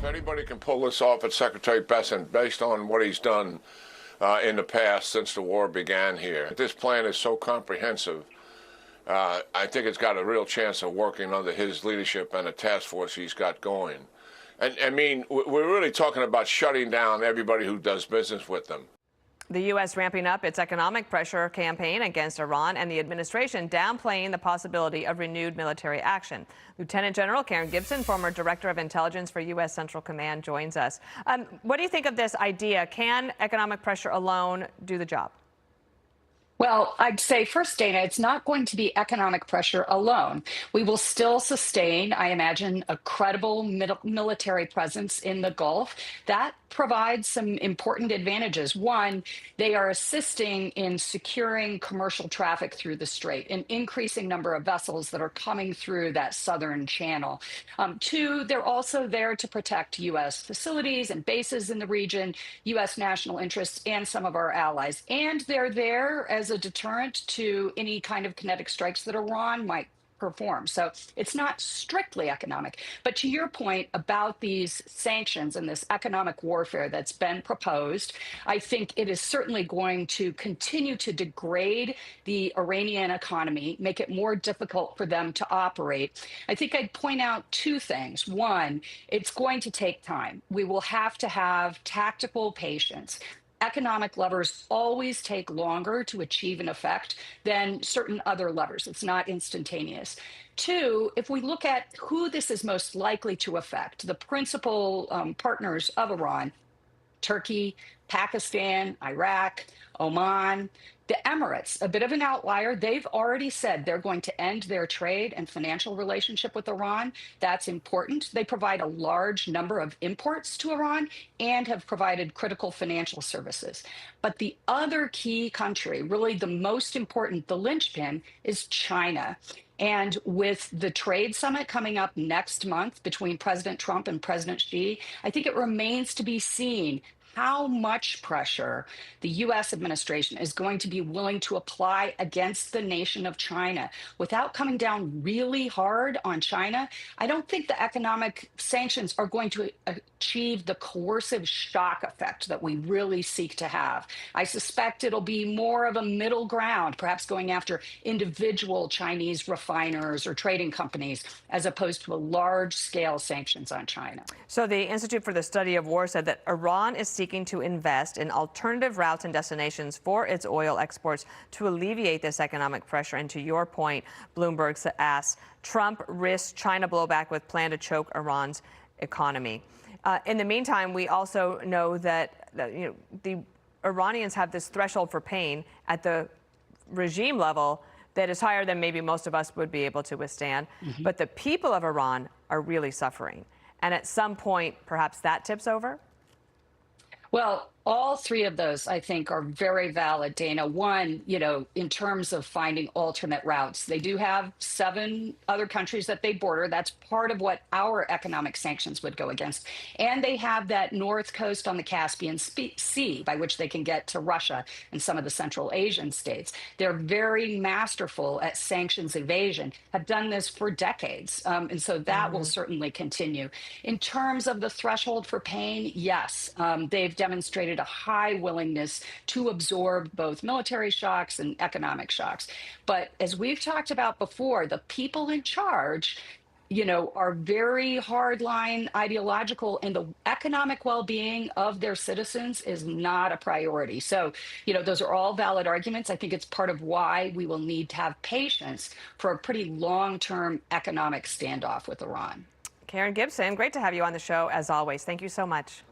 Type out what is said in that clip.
anybody can pull this off, it's Secretary Besson, based on what he's done in the past since the war began here. This plan is so comprehensive. I think it's got a real chance of working under his leadership and the task force he's got going. And I mean, we're really talking about shutting down everybody who does business with them. The U.S. ramping up its economic pressure campaign against Iran, and the administration downplaying the possibility of renewed military action. Lieutenant General Karen Gibson, former Director of Intelligence for U.S. Central Command, joins us. What do you think of this idea? Can economic pressure alone do the job? Well, I'd say first, Dana, it's not going to be economic pressure alone. We will still sustain, I imagine, a credible military presence in the Gulf. That provides some important advantages. One, they are assisting in securing commercial traffic through the strait, an increasing number of vessels that are coming through that southern channel. Two, they're also there to protect U.S. facilities and bases in the region, U.S. national interests, and some of our allies. And they're there as a deterrent to any kind of kinetic strikes that Iran might perform. So it's not strictly economic. But to your point about these sanctions and this economic warfare that's been proposed, I think it is certainly going to continue to degrade the Iranian economy, make it more difficult for them to operate. I think I'd point out two things. One, it's going to take time. We will have to have tactical patience. Economic levers always take longer to achieve an effect than certain other levers. It's not instantaneous. Two, if we look at who this is most likely to affect, the principal partners of Iran, Turkey, Pakistan, Iraq, Oman, the Emirates, a bit of an outlier. They've already said they're going to end their trade and financial relationship with Iran. That's important. They provide a large number of imports to Iran and have provided critical financial services. But the other key country, really the most important, the linchpin, is China. And with the trade summit coming up next month between President Trump and President Xi, I think it remains to be seen how much pressure the U.S. administration is going to be willing to apply against the nation of China. Without coming down really hard on China, I don't think the economic sanctions are going to achieve the coercive shock effect that we really seek to have. I suspect it'll be more of a middle ground, perhaps going after individual Chinese refiners or trading companies, as opposed to a large-scale sanctions on China. So the Institute for the Study of War said that Iran is seeking to invest in alternative routes and destinations for its oil exports to alleviate this economic pressure. And to your point, Bloomberg asks, Trump risks China blowback with plan to choke Iran's economy. In the meantime, we also know that the Iranians have this threshold for pain at the regime level that is higher than maybe most of us would be able to withstand. But the people of Iran are really suffering. And at some point, perhaps that tips over? Well, all three of those, I think, are very valid, Dana. One, in terms of finding alternate routes, they do have 7 other countries that they border. That's part of what our economic sanctions would go against. And they have that north coast on the Caspian Sea by which they can get to Russia and some of the Central Asian states. They're very masterful at sanctions evasion, have done this for decades. And so that will certainly continue. In terms of the threshold for pain, yes, they've demonstrated a high willingness to absorb both military shocks and economic shocks. But as we've talked about before, the people in charge, are very hardline ideological, and the economic well-being of their citizens is not a priority. So, those are all valid arguments. I think it's part of why we will need to have patience for a pretty long-term economic standoff with Iran. Karen Gibson, great to have you on the show as always. Thank you so much.